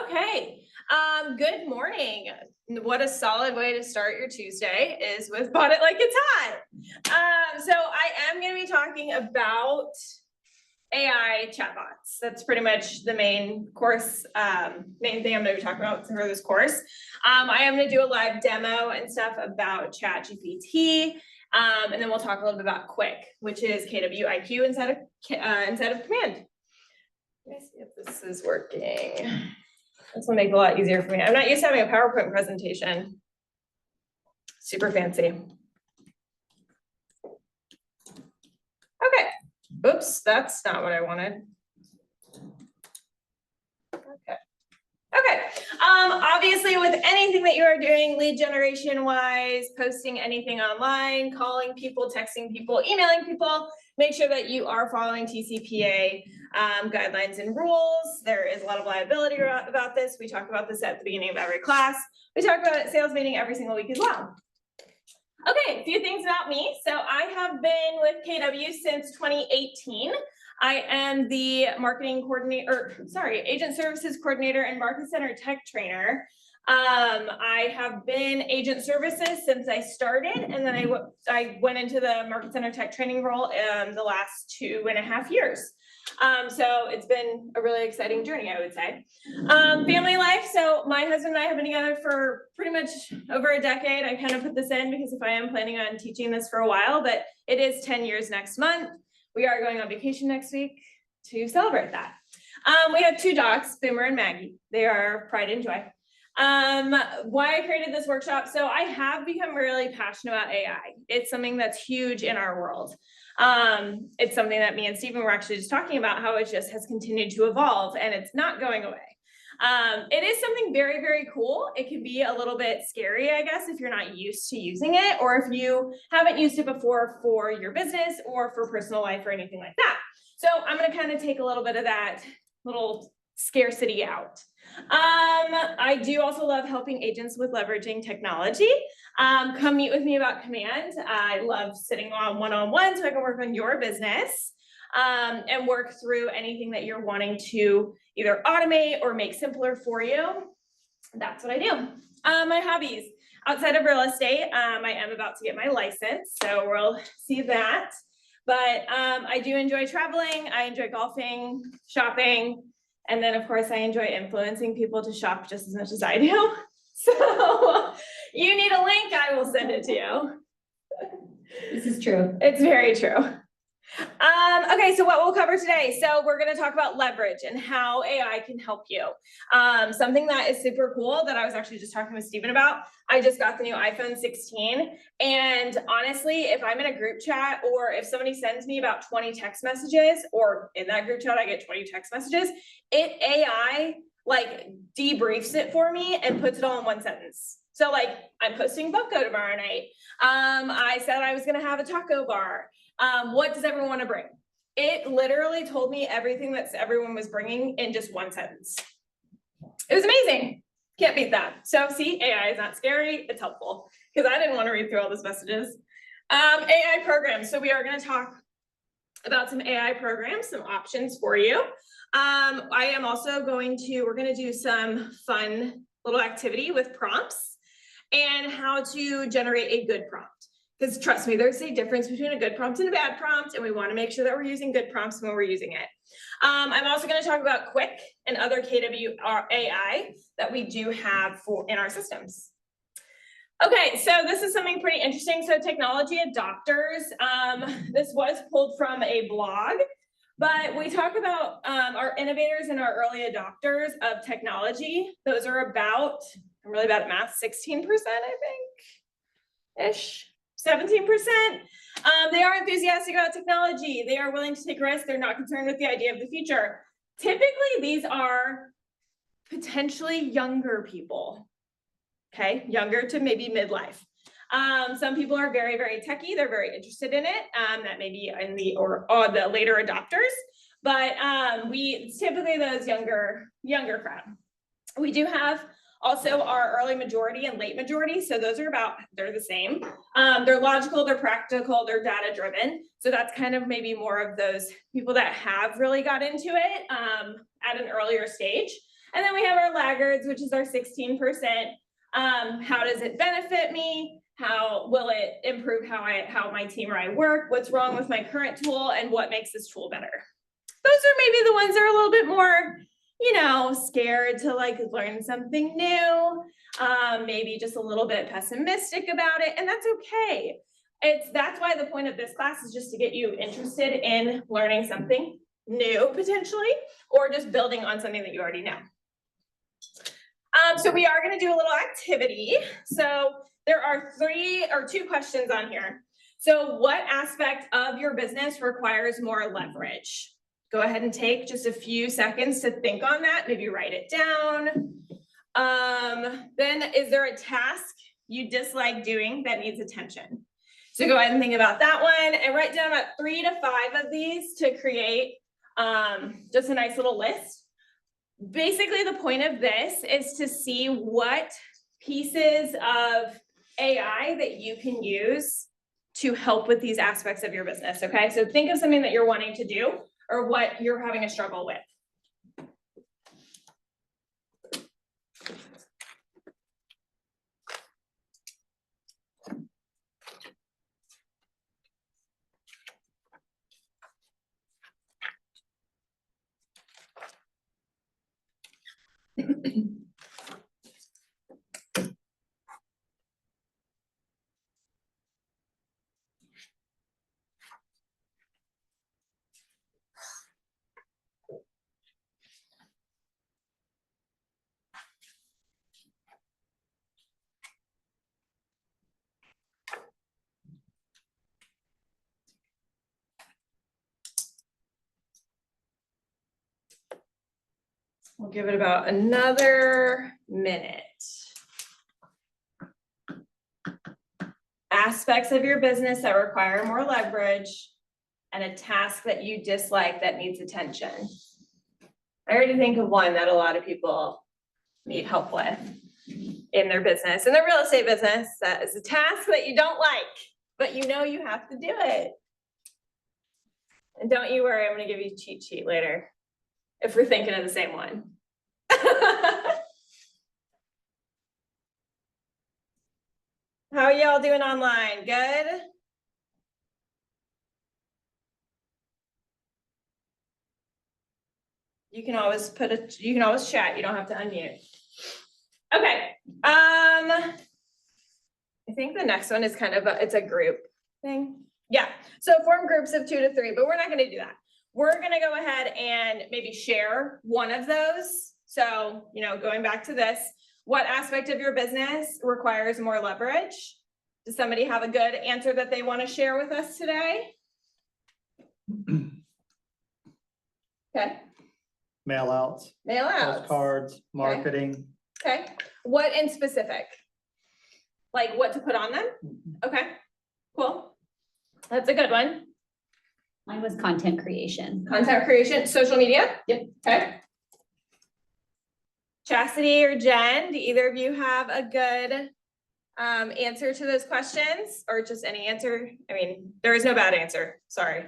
Okay. Good morning. What a solid way to start your Tuesday is with Bought It Like It's Hot. So I am going to be talking about AI chatbots. That's pretty much the main main thing I'm going to be talking about for this course. I am going to do a live demo and stuff about ChatGPT. And then we'll talk a little bit about Quick, which is KWIQ instead of Command. Let me see if this is working. This will make it a lot easier for me. I'm not used to having a PowerPoint presentation. Super fancy. Okay. Oops, that's not what I wanted. Okay. Obviously, with anything that you are doing lead generation wise, posting anything online, calling people, texting people, emailing people, make sure that you are following TCPA guidelines and rules. There is a lot of liability about this. We talk about this at the beginning of every class. We talk about it at sales meeting every single week as well. Okay, a few things about me. So I have been with KW since 2018. I am the agent services coordinator and market center tech trainer. I have been agent services since I started, and then I went into the market center tech training role the last 2.5 years. So it's been a really exciting journey, I would say. Family life. So my husband and I have been together for pretty much over a decade. I kind of put this in because if I am planning on teaching this for a while, but it is 10 years next month. We are going on vacation next week to celebrate that. We have 2 dogs, Boomer and Maggie. They are pride and joy. Why I created this workshop. So I have become really passionate about AI. It's something that's huge in our world. It's something that me and Stephen were actually just talking about, how it just has continued to evolve and it's not going away. It is something very, very cool. It can be a little bit scary, I guess, if you're not used to using it, or if you haven't used it before for your business or for personal life or anything like that. So I'm going to kind of take a little bit of that little scarcity out. I do also love helping agents with leveraging technology. Come meet with me about Command. I love sitting on one-on-one so I can work on your business and work through anything that you're wanting to either automate or make simpler for you. That's what I do. My hobbies. Outside of real estate, I am about to get my license, so we'll see that. But I do enjoy traveling. I enjoy golfing, shopping, and then of course I enjoy influencing people to shop just as much as I do. So you need a link, I will send it to you. This is true. It's very true. Okay, so what we'll cover today. So we're going to talk about leverage and how AI can help you. Something that is super cool that I was actually just talking with Stephen about. I just got the new iPhone 16. And honestly, if I'm in a group chat or if somebody sends me about 20 text messages, or in that group chat, I get 20 text messages, AI like debriefs it for me and puts it all in one sentence. So like I'm posting Bucko tomorrow night. I said I was going to have a taco bar. What does everyone want to bring? It literally told me everything that everyone was bringing in just one sentence. It was amazing. Can't beat that. So see, AI is not scary. It's helpful because I didn't want to read through all those messages. AI programs. So we are going to talk about some AI programs, some options for you. I am also we're going to do some fun little activity with prompts and how to generate a good prompt. Because trust me, there's a difference between a good prompt and a bad prompt, and we want to make sure that we're using good prompts when we're using it. I'm also going to talk about Quick and other KW AI that we do have in our systems. Okay, so this is something pretty interesting. So technology adopters, this was pulled from a blog, but we talk about our innovators and our early adopters of technology. Those are about, I'm really bad at math, 16%, I think, ish. 17%. They are enthusiastic about technology. They are willing to take risks. They're not concerned with the idea of the future. Typically, these are potentially younger people, okay? Younger to maybe midlife. Some people are very, very techie. They're very interested in it. That may be in the later adopters, but we typically those younger crowd. We do have also our early majority and late majority. So those are they're the same. They're logical, they're practical, they're data driven. So that's kind of maybe more of those people that have really got into it at an earlier stage. And then we have our laggards, which is our 16%. How does it benefit me? How will it improve how my team or I work? What's wrong with my current tool and what makes this tool better? Those are maybe the ones that are a little bit more, scared to like learn something new, maybe just a little bit pessimistic about it, and that's okay. That's why the point of this class is just to get you interested in learning something new potentially, or just building on something that you already know. So we are going to do a little activity. So there are 2 questions on here. So what aspect of your business requires more leverage? Go ahead and take just a few seconds to think on that. Maybe write it down. Then is there a task you dislike doing that needs attention? So go ahead and think about that one and write down about 3 to 5 of these to create just a nice little list. Basically, the point of this is to see what pieces of AI that you can use to help with these aspects of your business, okay? So think of something that you're wanting to do or what you're having a struggle with. We'll give it about another minute. Aspects of your business that require more leverage and a task that you dislike that needs attention. I already think of one that a lot of people need help with in their business, in their real estate business. That is a task that you don't like, but you know you have to do it. And don't you worry, I'm gonna give you a cheat sheet later if we're thinking of the same one. How are y'all doing online? Good? You can always chat, you don't have to unmute. Okay, I think the next one is kind of it's a group thing. Yeah, so form groups of 2 to 3, but we're not gonna do that. We're gonna go ahead and maybe share one of those. So, going back to this, what aspect of your business requires more leverage? Does somebody have a good answer that they want to share with us today? Okay. Mail outs. Mail outs. Postcards, marketing. Okay. What in specific? Like what to put on them? Okay, cool. That's a good one. Mine was content creation. Content creation, social media? Yep. Okay. Chastity or Jen, do either of you have a good answer to those questions, or just any answer? I mean, there is no bad answer, sorry.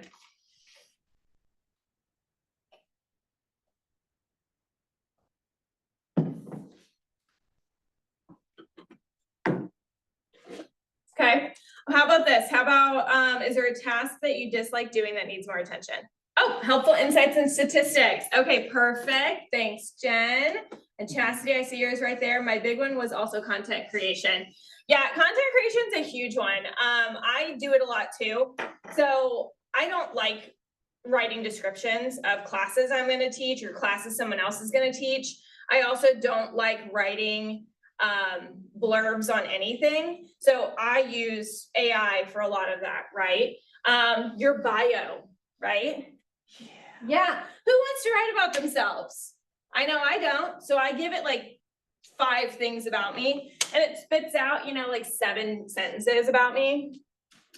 Okay, how about this? How about, is there a task that you dislike doing that needs more attention? Oh, helpful insights and statistics. Okay, perfect. Thanks, Jen. And Chastity, I see yours right there. My big one was also content creation. Yeah, content creation is a huge one. I do it a lot too. So I don't like writing descriptions of classes I'm going to teach or classes someone else is going to teach. I also don't like writing blurbs on anything. So I use AI for a lot of that, right? Your bio, right? Yeah. Who wants to write about themselves? I know I don't. So I give it like 5 things about me and it spits out, like 7 sentences about me.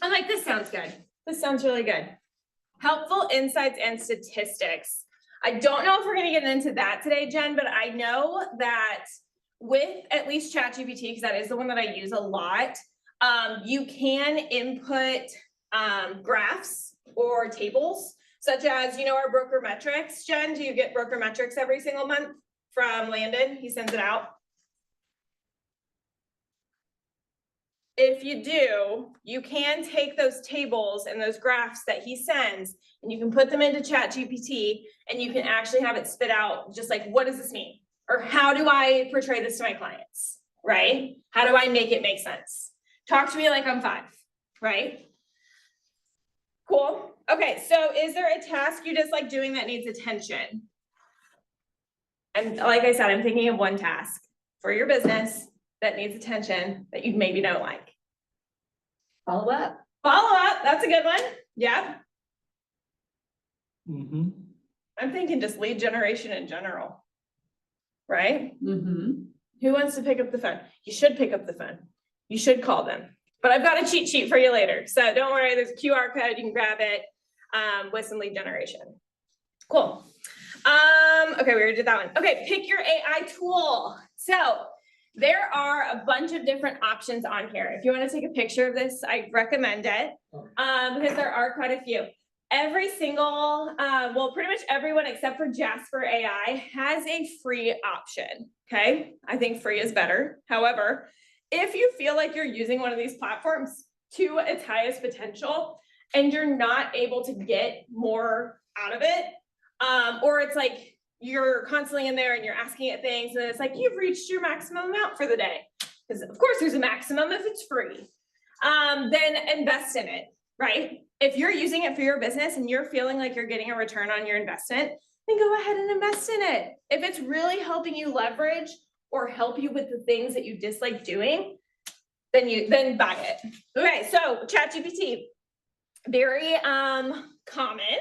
I'm like, this sounds good. This sounds really good. Helpful insights and statistics. I don't know if we're going to get into that today, Jen, but I know that with at least ChatGPT, because that is the one that I use a lot, you can input graphs or tables, such as, our broker metrics. Jen, do you get broker metrics every single month? from Landon. He sends it out. If you do, you can take those tables and those graphs that he sends and you can put them into ChatGPT and you can actually have it spit out just like, what does this mean? Or how do I portray this to my clients, right? How do I make it make sense? Talk to me like I'm 5, right? Cool. Okay, so is there a task you just like doing that needs attention? And like I said, I'm thinking of one task for your business that needs attention that you maybe don't like. Follow up. Follow up, that's a good one. Yeah, Mm-hmm. I'm thinking just lead generation in general. Right? Mm-hmm. Who wants to pick up the phone? You should pick up the phone. You should call them. But I've got a cheat sheet for you later. So don't worry, there's a QR code, you can grab it with some lead generation. Cool. Okay, we already did that one. Okay, pick your AI tool. So there are a bunch of different options on here. If you want to take a picture of this, I recommend it because there are quite a few. Every single, well, pretty much everyone except for Jasper AI has a free option, okay? I think free is better. However, if you feel like you're using one of these platforms to its highest potential and you're not able to get more out of it, or it's like you're constantly in there and you're asking it things and it's like you've reached your maximum amount for the day, because of course there's a maximum if it's free, then invest in it, right? If you're using it for your business and you're feeling like you're getting a return on your investment, then go ahead and invest in it. If it's really helping you leverage or help you with the things that you dislike doing, then buy it. Okay, so ChatGPT, very common.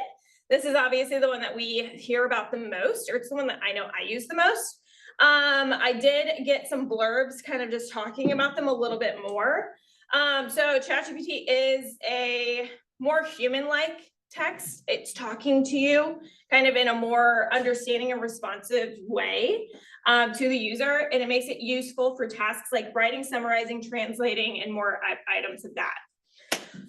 This is obviously the one that we hear about the most, or it's the one that I know I use the most. I did get some blurbs kind of just talking about them a little bit more. So ChatGPT is a more human-like text. It's talking to you kind of in a more understanding and responsive way to the user, and it makes it useful for tasks like writing, summarizing, translating, and more items of that.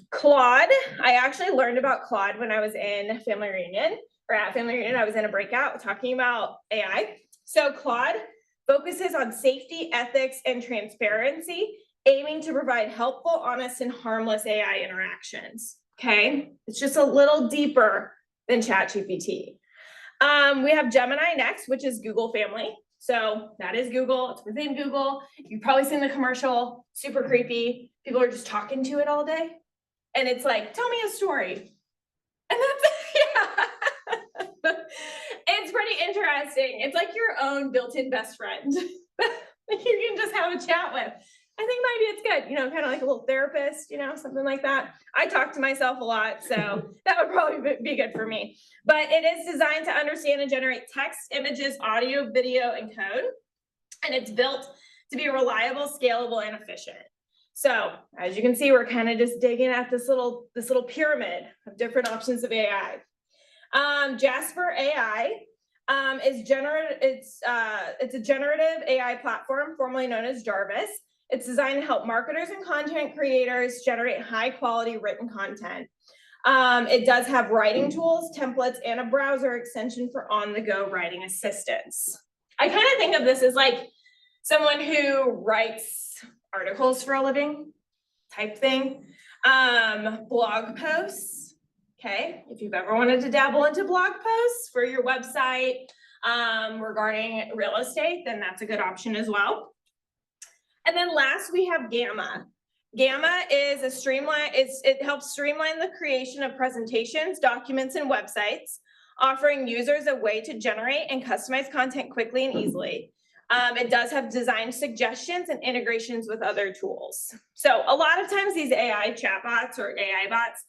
Claude, I actually learned about Claude when I was in Family Reunion, or at Family Reunion, I was in a breakout talking about AI. So Claude focuses on safety, ethics, and transparency, aiming to provide helpful, honest, and harmless AI interactions. Okay, it's just a little deeper than ChatGPT. We have Gemini next, which is Google family. So that is Google, it's within Google. You've probably seen the commercial, super creepy. People are just talking to it all day. And it's like, tell me a story. And that's, yeah. It's pretty interesting. It's like your own built-in best friend. You can just have a chat with. I think maybe it's good, you know, kind of like a little therapist, you know, something like that. I talk to myself a lot, so that would probably be good for me. But it is designed to understand and generate text, images, audio, video, and code. And it's built to be reliable, scalable, and efficient. So as you can see, we're kind of just digging at this little pyramid of different options of AI. Jasper AI is it's a generative AI platform formerly known as Jarvis. It's designed to help marketers and content creators generate high quality written content. It does have writing tools, templates, and a browser extension for on-the-go writing assistance. I kind of think of this as like someone who writes articles for a living type thing. Blog posts. Okay, if you've ever wanted to dabble into blog posts for your website regarding real estate, then that's a good option as well. And then last we have Gamma. Gamma is a it helps streamline the creation of presentations, documents, and websites, offering users a way to generate and customize content quickly and easily. It does have design suggestions and integrations with other tools. So a lot of times these AI chatbots or AI bots,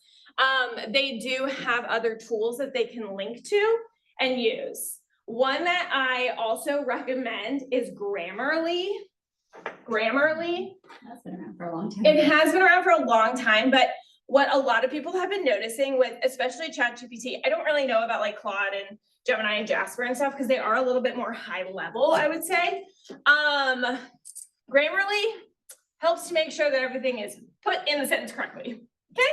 they do have other tools that they can link to and use. One that I also recommend is Grammarly. Grammarly. That's been around for a long time. It has been around for a long time, but what a lot of people have been noticing with, especially ChatGPT, I don't really know about like Claude and Gemini and Jasper and stuff because they are a little bit more high level, I would say. Grammarly helps to make sure that everything is put in the sentence correctly, okay?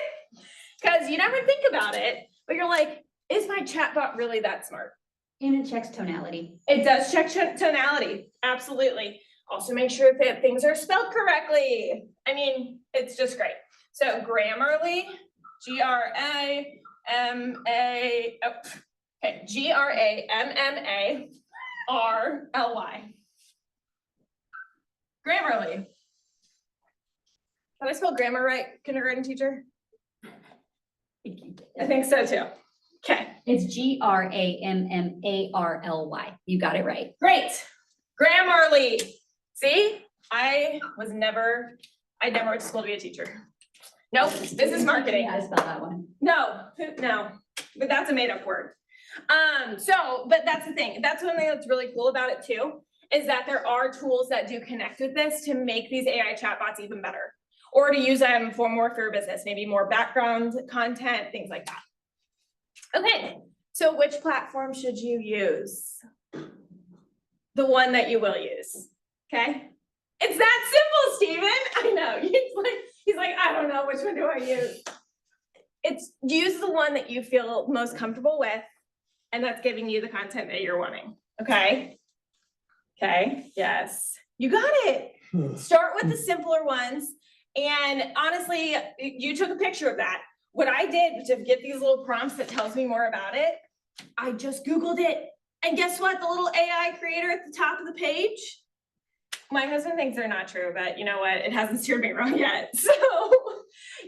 Because you never think about it, but you're like, is my chatbot really that smart? And it checks tonality. It does check tonality, absolutely. Also make sure that things are spelled correctly. I mean, it's just great. So Grammarly, Grammarly, Grammarly. Did I spell grammar right, kindergarten teacher? I think so too. Okay, It's Grammarly. You got it right. great. Grammarly. See, I never went to school to be a teacher. Nope, this is marketing. How to spell that one. No, but that's a made up word. But that's the thing. That's one thing that's really cool about it too, is that there are tools that do connect with this to make these AI chatbots even better, or to use them for your business, maybe more background content, things like that. Okay, so which platform should you use? The one that you will use, okay? It's that simple, Steven. I know, he's like, I don't know, which one do I use? Use the one that you feel most comfortable with, and that's giving you the content that you're wanting, okay? Okay, yes, you got it. Start with the simpler ones, and honestly, you took a picture of that. What I did to get these little prompts that tells me more about it, I just Googled it, and guess what? The little AI creator at the top of the page, my husband thinks they're not true, but you know what? It hasn't steered me wrong yet. So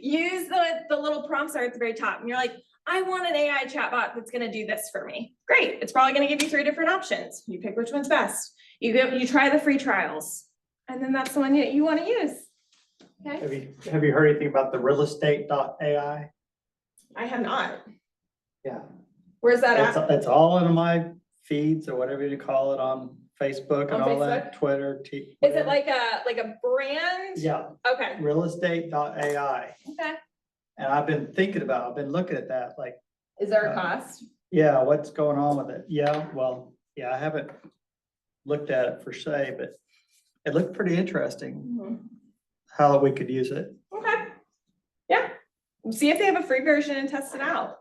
use the little prompts are at the very top, and you're like, I want an AI chatbot that's going to do this for me. Great. It's probably going to give you 3 different options. You pick which one's best. You try the free trials, and then that's the one you want to use. Okay. Have you heard anything about the realestate.ai? I have not. Yeah. Where's that at? It's all in my feeds or whatever you call it on Facebook and On all that, Facebook? Twitter. Is it like a brand? Yeah, Okay. realestate.ai. Okay. And I've been looking at that, like, Is there a cost? yeah, what's going on with it? Yeah, well, yeah, I haven't looked at it per se, but it looked pretty interesting how we could use it. Okay. Yeah. See if they have a free version and test it out.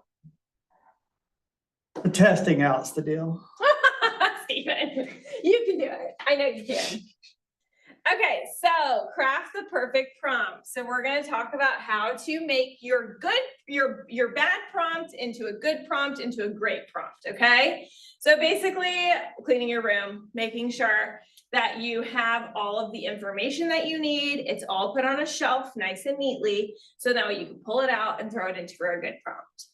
The testing out's the deal. Steven, you can do it. I know you can. Okay, so craft the perfect prompt. So we're going to talk about how to make your bad prompt into a good prompt into a great prompt, okay? So basically cleaning your room, making sure that you have all of the information that you need. It's all put on a shelf nice and neatly, so that way you can pull it out and throw it into for a good prompt.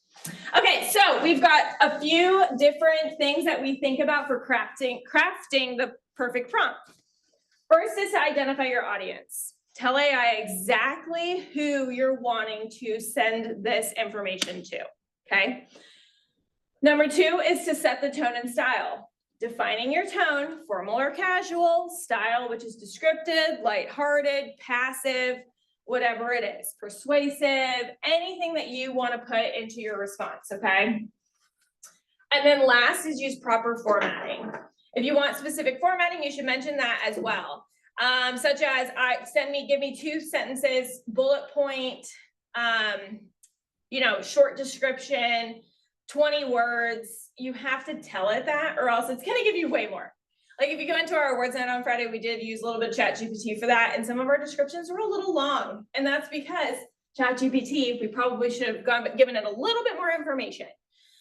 Okay, so we've got a few different things that we think about for crafting the perfect prompt. First is to identify your audience. Tell AI exactly who you're wanting to send this information to, okay? Number 2 is to set the tone and style. Defining your tone, formal or casual, style, which is descriptive, lighthearted, passive, whatever it is, persuasive, anything that you want to put into your response, okay? And then last is use proper formatting. If you want specific formatting, you should mention that as well. Such as give me 2 sentences, bullet point, short description, 20 words. You have to tell it that, or else it's going to give you way more. Like if you go into our awards night on Friday, we did use a little bit of ChatGPT for that, and some of our descriptions were a little long, and that's because ChatGPT, we probably should have given it a little bit more information.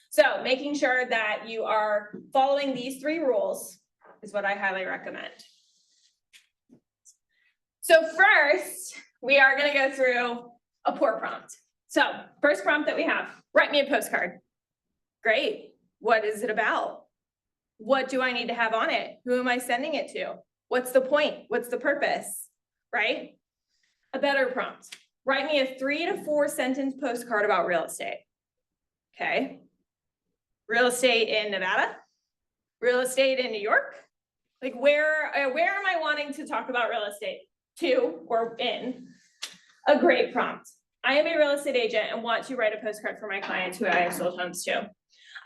So making sure that you are following these 3 rules is what I highly recommend. So first, we are going to go through a poor prompt. So first prompt that we have, write me a postcard. Great. What is it about? What do I need to have on it? Who am I sending it to? What's the point? What's the purpose? Right? A better prompt. Write me a 3 to 4 sentence postcard about real estate. Okay. Real estate in Nevada? Real estate in New York? Like where am I wanting to talk about real estate? To or in? A great prompt. I am a real estate agent and want to write a postcard for my clients who I have sold homes to.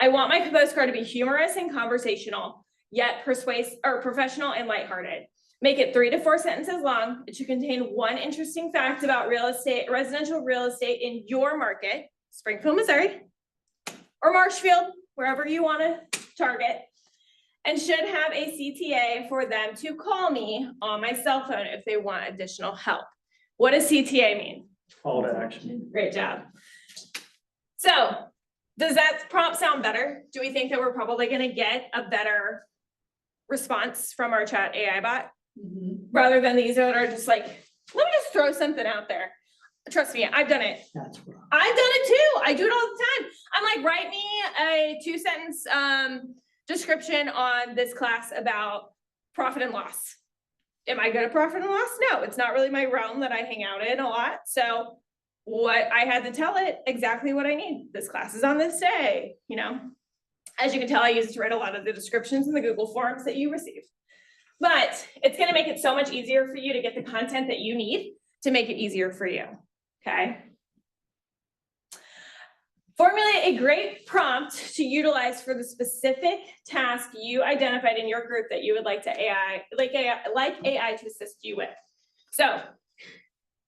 I want my postcard to be humorous and conversational, yet persuasive or professional and lighthearted. Make it 3 to 4 sentences long. It should contain 1 interesting fact about real estate, residential real estate in your market, Springfield, Missouri, or Marshfield, wherever you want to target. and should have a CTA for them to call me on my cell phone if they want additional help. What does CTA mean? Call to action. Great job. So, does that prompt sound better? Do we think that we're probably gonna get a better response from our chat AI bot? Rather than these that are just like, let me just throw something out there. Trust me, I've done it. That's what. I've done it too. I do it all the time. I'm like, write me a 2-sentence description on this class about profit and loss. Am I good at profit and loss? No, it's not really my realm that I hang out in a lot. So what I had to tell it exactly what I need. This class is on this day, you know. As you can tell, I use it to write a lot of the descriptions in the Google Forms that you receive. But it's gonna make it so much easier for you to get the content that you need to make it easier for you, okay? Formulate a great prompt to utilize for the specific task you identified in your group that you would like to like AI to assist you with. So,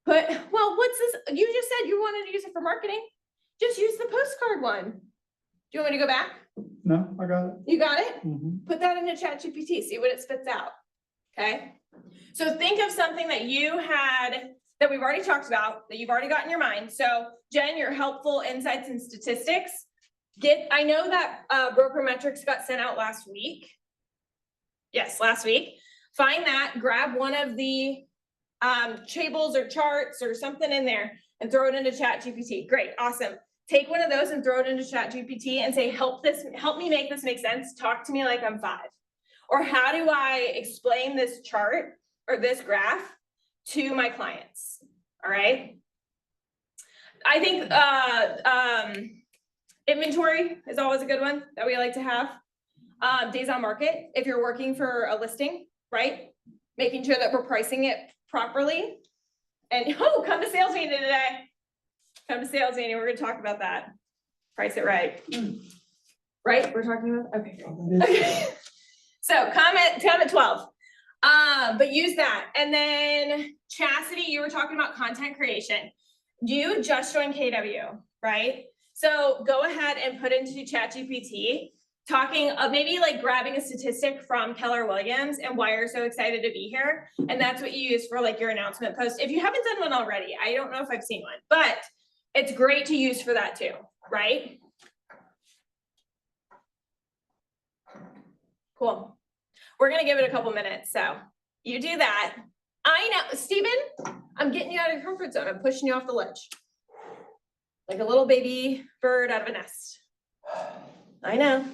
what's this? You just said you wanted to use it for marketing. Just use the postcard one. Do you want me to go back? No, I got it. You got it? Mhm. Put that into ChatGPT, see what it spits out, okay? So think of something that you had, that we've already talked about, that you've already got in your mind. So Jen, your helpful insights and statistics. I know that Broker Metrics got sent out last week. Yes, last week. Find that, grab one of the tables or charts or something in there and throw it into ChatGPT. Great, awesome. Take one of those and throw it into ChatGPT and say, help me make this make sense. Talk to me like I'm 5. Or how do I explain this chart or this graph to my clients? All right. I think inventory is always a good one that we like to have. Days on market, if you're working for a listing, right? Making sure that we're pricing it properly. And come to sales meeting today. Come to sales meeting, we're gonna talk about that. Price it right. Right, we're talking about, okay. Okay. So comment 12. But use that. And then Chastity, you were talking about content creation. You just joined KW, right? So go ahead and put into ChatGPT talking maybe like grabbing a statistic from Keller Williams and why you're so excited to be here. And that's what you use for like your announcement post. If you haven't done one already, I don't know if I've seen one, but it's great to use for that too, right? Cool. We're gonna give it a couple minutes, so you do that. I know, Stephen, I'm getting you out of your comfort zone. I'm pushing you off the ledge. Like a little baby bird out of a nest. I know.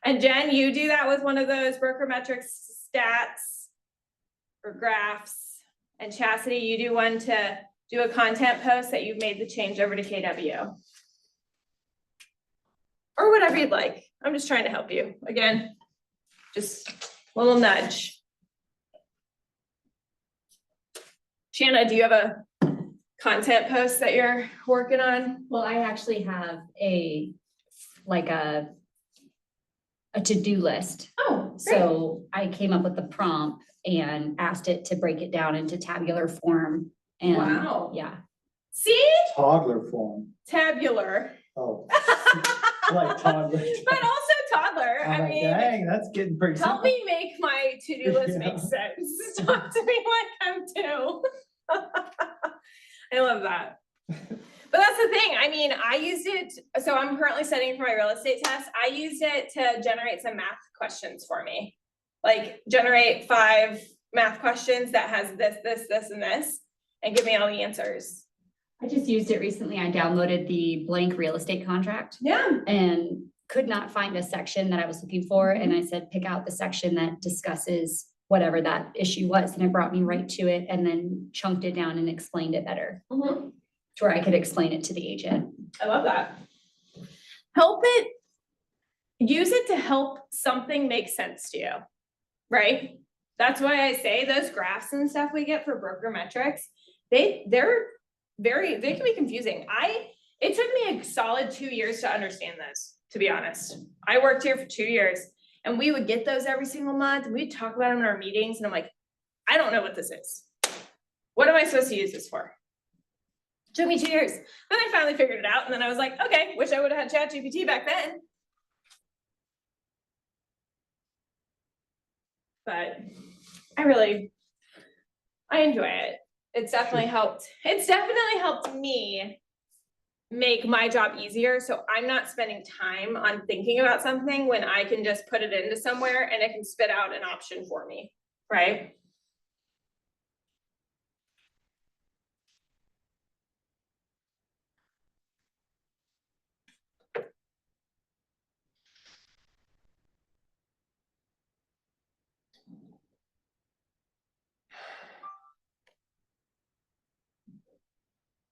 And Jen, you do that with one of those Broker Metrics stats or graphs. And Chastity, you do one to do a content post that you've made the change over to KW. Or whatever you'd like. I'm just trying to help you. Again, just a little nudge. Shanna, do you have a content post that you're working on? Well, I actually have a to-do list. Oh, great. So I came up with the prompt and asked it to break it down into tabular form. And Wow. yeah. See? Toddler form. Tabular. Oh. Like toddler. But also toddler. I'm I like, mean, dang, that's getting pretty help simple. me make my to-do list make Yeah. sense. Talk to me like I'm 2. I love that. But that's the thing. I mean, I used it. So I'm currently studying for my real estate test. I used it to generate some math questions for me. Like generate 5 math questions that has this, this, this, and this, and give me all the answers. I just used it recently. I downloaded the blank real estate contract Yeah. and could not find a section that I was looking for. And I said, pick out the section that discusses whatever that issue was. And it brought me right to it and then chunked it down and explained it better to where I could explain it to the agent. I love that. Use it to help something make sense to you, right? That's why I say those graphs and stuff we get for Broker Metrics, they can be confusing. It took me a solid 2 years to understand this, to be honest. I worked here for 2 years and we would get those every single month and we'd talk about them in our meetings and I'm like, I don't know what this is. What am I supposed to use this for? Took me 2 years. Then I finally figured it out, and then I was like, okay, wish I would have had ChatGPT back then. But I enjoy it. It's definitely helped me make my job easier, so I'm not spending time on thinking about something when I can just put it into somewhere and it can spit out an option for me, right?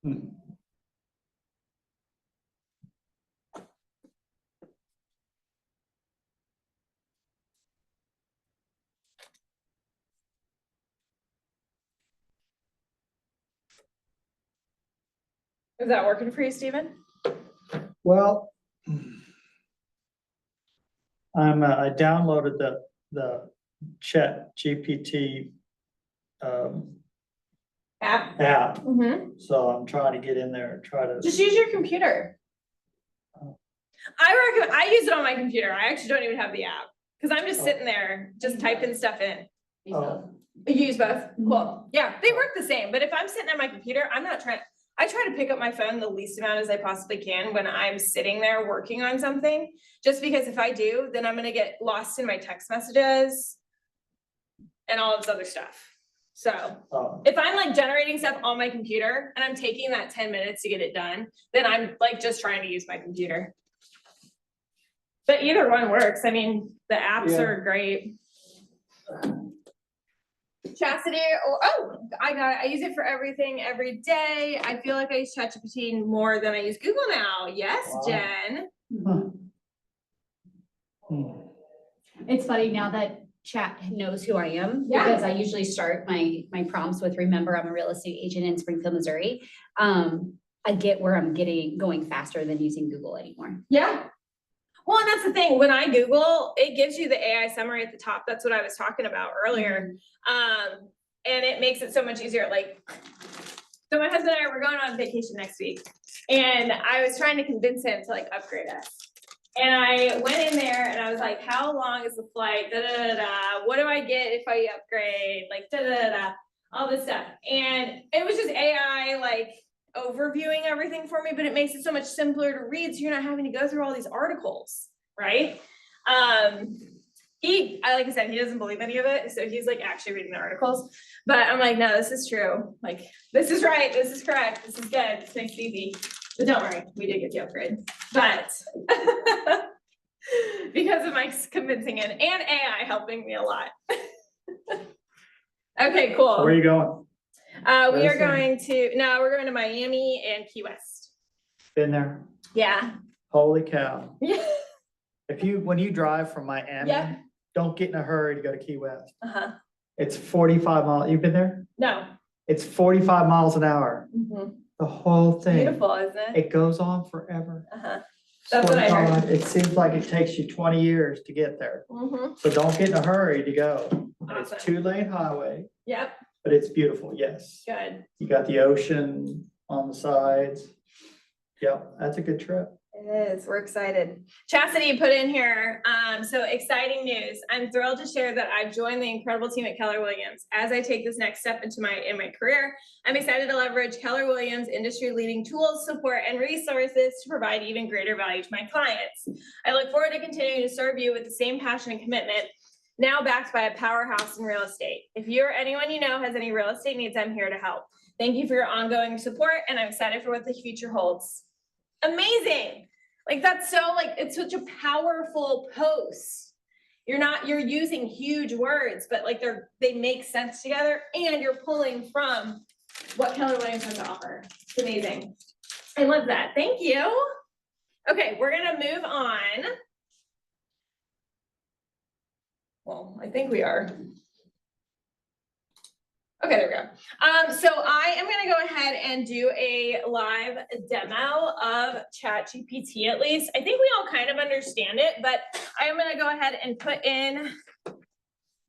Hmm. Is that working for you, Stephen? Well, I downloaded the Chat GPT App. app, Mm-hmm. so I'm trying to get in there and try to. Just use your computer. I use it on my computer. I actually don't even have the app, because I'm just sitting there, just typing stuff in. Oh, You use both? Cool. Yeah, they work the same, but if I'm sitting at my computer, I try to pick up my phone the least amount as I possibly can when I'm sitting there working on something. Just because if I do, then I'm gonna get lost in my text messages and all this other stuff. So oh, if I'm like generating stuff on my computer and I'm taking that 10 minutes to get it done, then I'm like just trying to use my computer. But either one works. I mean, the apps Yeah. are great. Chastity, I use it for everything every day. I feel like I use ChatGPT more than I use Google now. Yes, Wow. Jen. hmm. It's funny now that chat knows who I am, Yeah. because I usually start my prompts with, remember, I'm a real estate agent in Springfield, Missouri. I get where I'm going faster than using Google anymore. Yeah. Well, and that's the thing. When I Google, it gives you the AI summary at the top. That's what I was talking about earlier. And it makes it so much easier. Like, so my husband and I were going on vacation next week, and I was trying to convince him to like upgrade us. And I went in there and I was like, how long is the flight? Da, da, da, da. What do I get if I upgrade? Like, da, da, da, da. All this stuff. And it was just AI like overviewing everything for me, but it makes it so much simpler to read, so you're not having to go through all these articles, right? Like I said, he doesn't believe any of it, so he's like actually reading the articles. But I'm like, no, this is true. Like, this is right, this is correct, this is good, this makes it easy. But don't worry, we did get the upgrade. But because of my convincing it and AI helping me a lot. Okay, cool. Where are you going? We're going to Miami and Key West. Been there? Yeah. Holy cow. Yeah. When you drive from Miami, Yeah. don't get in a hurry to go to Key West. Uh-huh. It's 45 miles. You've been there? No. It's 45 miles an hour. Mm-hmm. The whole thing. Beautiful, isn't it? It goes on forever. Uh-huh. That's what I Swear to heard. God, it seems like it takes you 20 years to get there. Mm-hmm. So don't get in a hurry to go. It's Awesome. 2-lane highway, Yep. but it's beautiful. Yes. Good. You got the ocean on the sides. Yep, that's a good trip. It is. We're excited. Chastity put in here, so exciting news. I'm thrilled to share that I've joined the incredible team at Keller Williams. As I take this next step in my career, I'm excited to leverage Keller Williams' industry-leading tools, support, and resources to provide even greater value to my clients. I look forward to continuing to serve you with the same passion and commitment, now backed by a powerhouse in real estate. If you or anyone you know has any real estate needs, I'm here to help. Thank you for your ongoing support, and I'm excited for what the future holds. Amazing. Like, that's so, like, it's such a powerful post. You're using huge words, but like they make sense together, and you're pulling from what Keller Williams has to offer. It's amazing. I love that. Thank you. Okay, we're gonna move on. Well, I think we are. Okay, there we go. So I am gonna go ahead and do a live demo of ChatGPT at least. I think we all kind of understand it, but I am gonna go ahead and put in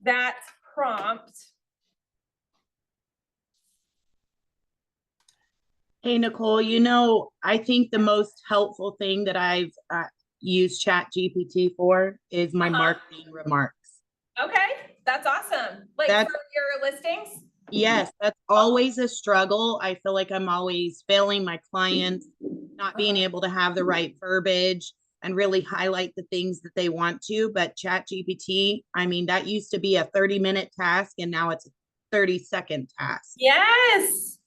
that prompt. Hey, Nicole, you know, I think the most helpful thing that I've used Chat GPT for is my marketing remarks. Okay, that's awesome. Like That's, for your listings? yes, that's always a struggle. I feel like I'm always failing my clients, not being able to have the right verbiage and really highlight the things that they want to. But Chat GPT, I mean, that used to be a 30-minute task and now it's a 30-second task. Yes.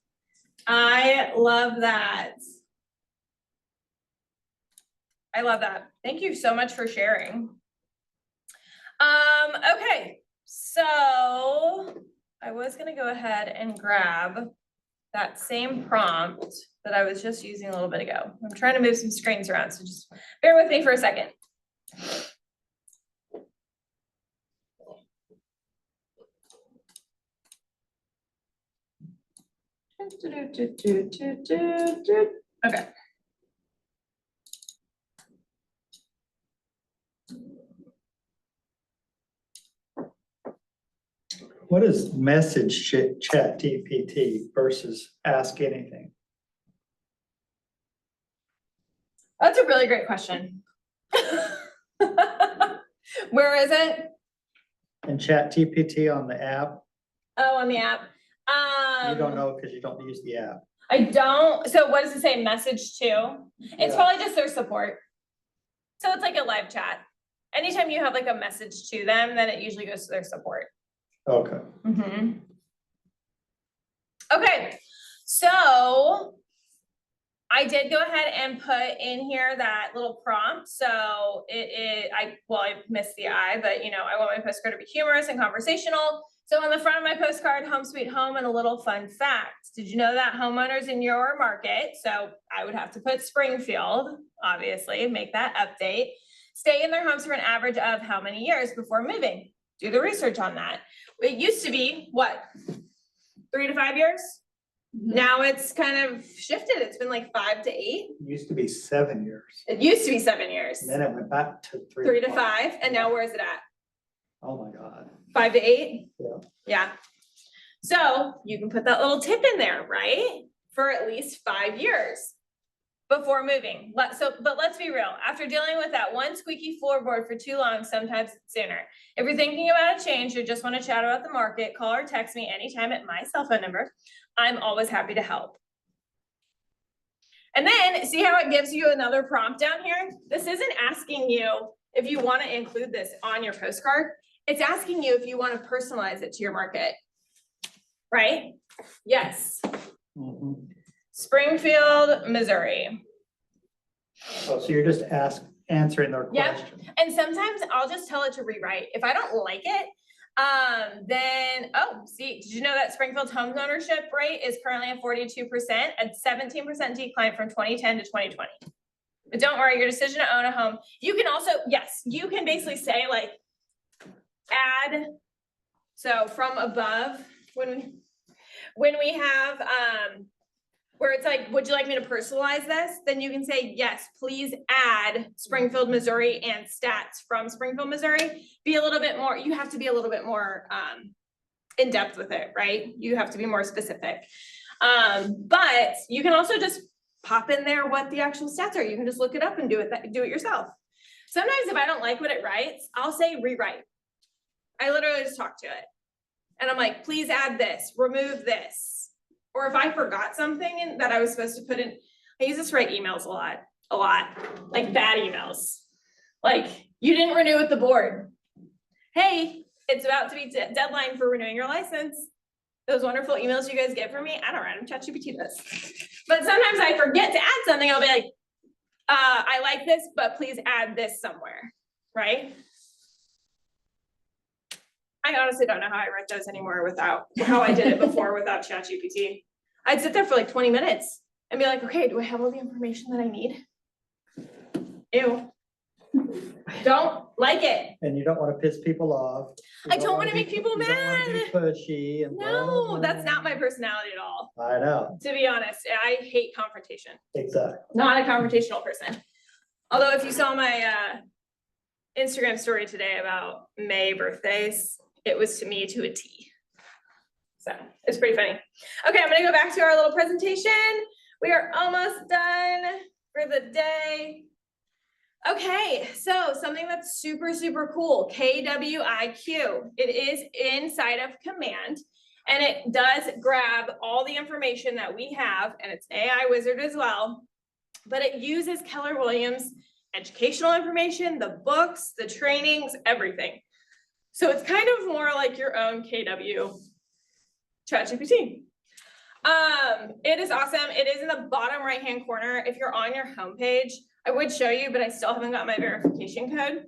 I love that. I love that. Thank you so much for sharing. Okay, so I was gonna go ahead and grab that same prompt that I was just using a little bit ago. I'm trying to move some screens around, so just bear with me for a second. Okay. What is message Chat GPT versus Ask Anything? That's a really great question. Where is it? And Chat GPT on the app, Oh, on the app. you don't know because you don't use the app. I don't, so what does it say, message to? It's Yeah. probably just their support. So it's like a live chat. Anytime you have like a message to them, then it usually goes to their support. Okay. Okay, so I did go ahead and put in here that little prompt. So I missed the I, but you know, I want my postcard to be humorous and conversational. So on the front of my postcard, home sweet home and a little fun fact. Did you know that homeowners in your market, so I would have to put Springfield, obviously, make that update, stay in their homes for an average of how many years before moving? Do the research on that. It used to be, what, 3 to 5 years? Now it's kind of shifted. It's been like 5 to 8. It used to be 7 years. It used to be 7 years. And then it went back to 3 to 5, and now where is it at? Oh my God. 5 to 8? Yeah. Yeah. So you can put that little tip in there, right? For at least 5 years before moving. But let's be real. After dealing with that one squeaky floorboard for too long, sometimes it's sooner. If you're thinking about a change or just want to chat about the market, call or text me anytime at my cell phone number. I'm always happy to help. And then see how it gives you another prompt down here? This isn't asking you if you want to include this on your postcard. It's asking you if you want to personalize it to your market, right? Yes. Mhm. Springfield, Missouri. Oh, so you're just answering their Yep. question. And sometimes I'll just tell it to rewrite. If I don't like it, then, see, did you know that Springfield's home ownership rate is currently at 42%, a 17% decline from 2010 to 2020. But don't worry, your decision to own a home, you can also, yes, you can basically say like, add, so from above, when we have, where it's like, would you like me to personalize this? Then you can say, yes, please add Springfield, Missouri and stats from Springfield, Missouri. Be a little bit more, you have to be a little bit more in depth with it, right? You have to be more specific. But you can also just pop in there what the actual stats are. You can just look it up and do it yourself. Sometimes if I don't like what it writes, I'll say rewrite. I literally just talk to it. And I'm like, please add this, remove this. Or if I forgot something that I was supposed to put in, I use this to write emails a lot, like bad emails. Like, you didn't renew with the board. Hey, it's about to be deadline for renewing your license. Those wonderful emails you guys get from me, I don't write them, ChatGPT does. But sometimes I forget to add something, I'll be like, I like this, but please add this somewhere, right? I honestly don't know how I write those anymore without how I did it before without ChatGPT. I'd sit there for like 20 minutes and be like, okay, do I have all the information that I need? Ew. Don't like it. And you don't want to piss people off. You I don't want to be- make people you don't want to be mad. pushy and. blah, blah, No, that's not blah. my personality at all. I know, To be honest, I hate confrontation. exactly. Not a confrontational person. Although if you saw my Instagram story today about May birthdays, it was to me to a T. So it's pretty funny. Okay, I'm gonna go back to our little presentation. We are almost done for the day. Okay, so something that's super, super cool, KWIQ. It is inside of Command, and it does grab all the information that we have, and it's AI wizard as well, but it uses Keller Williams educational information, the books, the trainings, everything. So it's kind of more like your own KW ChatGPT. It is awesome. It is in the bottom right-hand corner. If you're on your homepage, I would show you, but I still haven't got my verification code.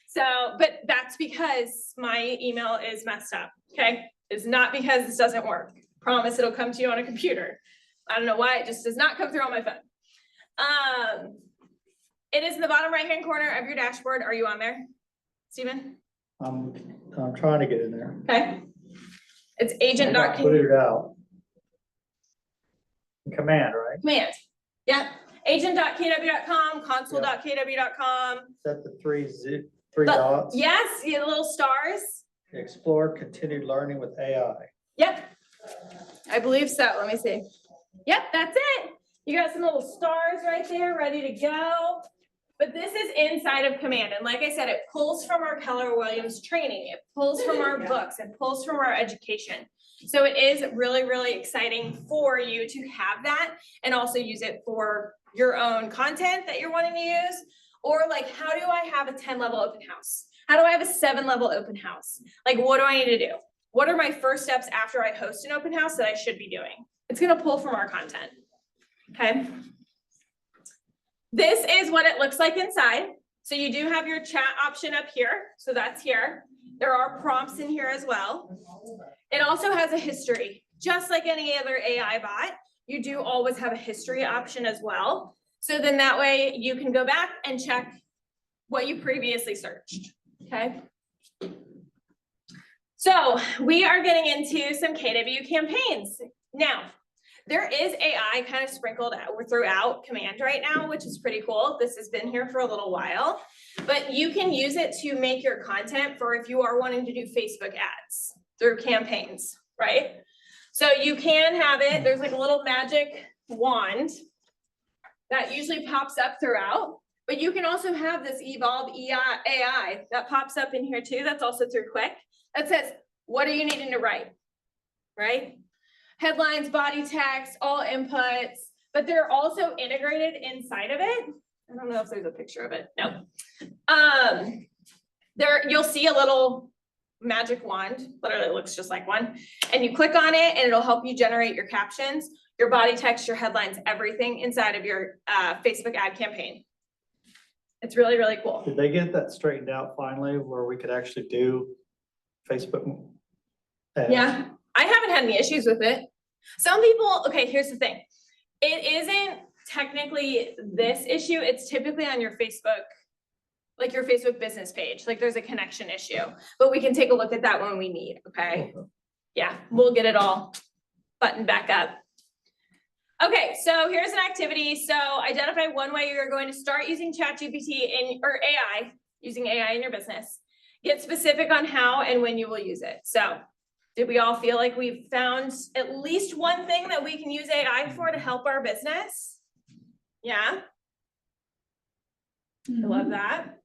So, but that's because my email is messed up, okay? It's not because this doesn't work. Promise it'll come to you on a computer. I don't know why, it just does not come through on my phone. It is in the bottom right-hand corner of your dashboard. Are you on there, Stephen? I'm trying to get in there. Okay. It's I agent.command. Put it out. Command, right? Yeah. Agent.kw.com, console.kw.com. Is that the three dots? Yes, you little stars. Explore continued learning with AI. Yep. I believe so. Let me see. Yep, that's it. You got some little stars right there, ready to go. But this is inside of Command. And like I said, it pulls from our Keller Williams training. It pulls from our books. It pulls from our education. So it is really, really exciting for you to have that and also use it for your own content that you're wanting to use. Or like, how do I have a 10-level open house? How do I have a 7-level open house? Like, what do I need to do? What are my first steps after I host an open house that I should be doing? It's gonna pull from our content, okay? This is what it looks like inside. So you do have your chat option up here. So that's here. There are prompts in here as well. It also has a history. Just like any other AI bot, you do always have a history option as well. So then that way you can go back and check what you previously searched, okay? So we are getting into some KW campaigns. Now, there is AI kind of sprinkled throughout Command right now, which is pretty cool. This has been here for a little while, but you can use it to make your content for if you are wanting to do Facebook ads through campaigns, right? So you can have it, there's like a little magic wand that usually pops up throughout, but you can also have this Evolve AI that pops up in here too. That's also through Quick. That says, what are you needing to write, right? Headlines, body text, all inputs, but they're also integrated inside of it. I don't know if there's a picture of it. No. There, you'll see a little magic wand, literally looks just like one, and you click on it and it'll help you generate your captions, your body text, your headlines, everything inside of your Facebook ad campaign. It's really, really cool. Did they get that straightened out finally where we could actually do Facebook ads? Yeah, I haven't had any issues with it. Some people, okay, here's the thing. It isn't technically this issue. It's typically on your Facebook, like your Facebook business page. Like there's a connection issue, but we can take a look at that when we need, okay? Yeah, we'll get it all buttoned back up. Okay, so here's an activity. So identify one way you're going to start using ChatGPT or AI, using AI in your business. Get specific on how and when you will use it. So did we all feel like we've found at least one thing that we can use AI for to help our business? Yeah. I love that.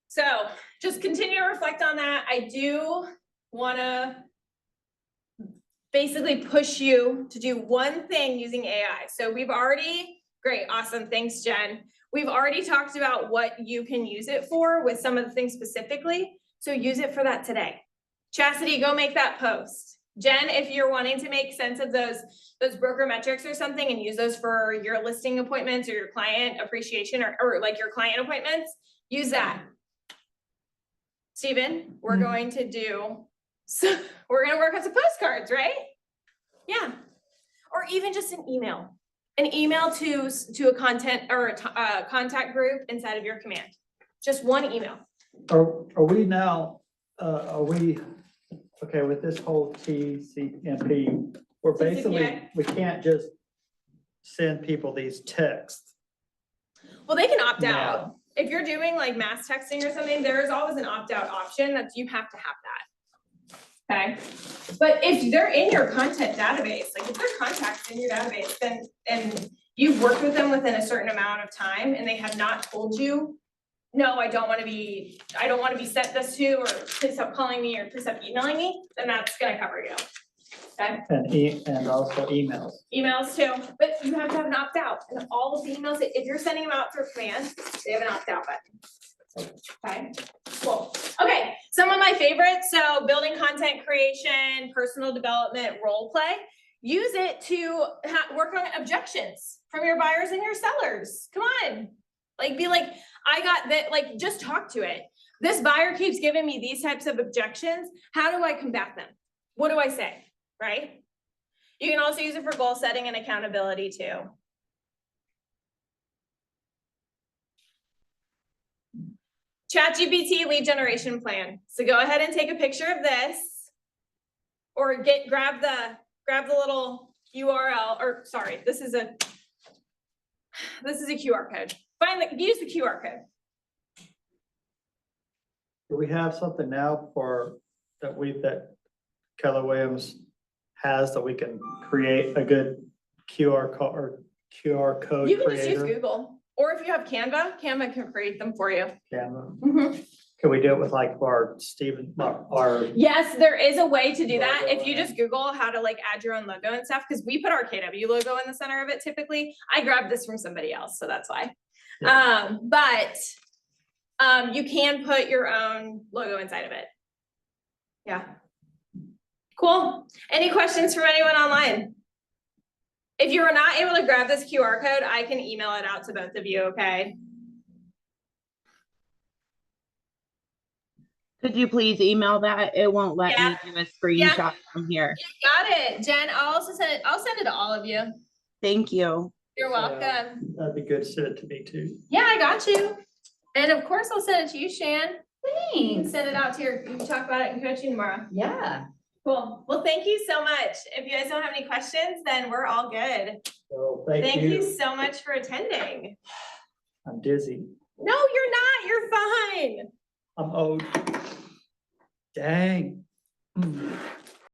So just continue to reflect on that. I do want to basically push you to do one thing using AI. So we've already, great, awesome, thanks, Jen. We've already talked about what you can use it for with some of the things specifically. So use it for that today. Chastity, go make that post. Jen, if you're wanting to make sense of those broker metrics or something and use those for your listing appointments or your client appreciation or like your client appointments, use that. Stephen, we're going to do, so we're going to work on some postcards, right? Yeah. Or even just an email to a content or a contact group inside of your command. Just one email. Are we now, okay, with this whole TCMP, we're basically, we can't just send people these texts. Well, they can opt No. out. If you're doing like mass texting or something, there's always an opt-out option that you have to have that. Okay, but if they're in your content database, like if they're contacts in your database, then, and you've worked with them within a certain amount of time and they have not told you, no, I don't wanna be sent this to, or please stop calling me, or please stop emailing me, then that's gonna cover you. Okay, And also emails. emails too, but you have to have an opt-out, and all of the emails, if you're sending them out through command, they have an opt-out button. Okay, cool. Okay, some of my favorites, so building content creation, personal development, role play. Use it to work on objections from your buyers and your sellers. Come on. Like, be like, I got that, like, just talk to it. This buyer keeps giving me these types of objections. How do I combat them? What do I say, right? You can also use it for goal setting and accountability too. ChatGPT lead generation plan. So go ahead and take a picture of this, or grab the little URL, or sorry, this is a QR code. Use the QR code. Do we have something now that Keller Williams has, that we can create a good QR code or QR code You can just use creator? Google, or if you have Canva can create them for you. Canva. Can we do it with like our Yes, there is a way to do that. If you just Google how to like add your own logo and stuff, because we put our KW logo in the center of it typically. I grabbed this from somebody else, so that's why. Yeah. You can put your own logo inside of it. Yeah. Cool. Any questions from anyone online? If you were not able to grab this QR code, I can email it out to both of you, okay? Could you please email that? It won't let me do a screenshot from here. Got it, Jen. I'll send it to all of you. Thank you. You're welcome. That'd be good. Send it to me too. Yeah, I got you. And of course, I'll send it to you, Shan. You can Thanks. send it out to you can talk about it in coaching tomorrow. Yeah. Cool. Well, thank you so much. If you guys don't have any questions, then we're all good. So Thank you so much for attending. I'm dizzy. No, you're not. You're fine. I'm old. Dang.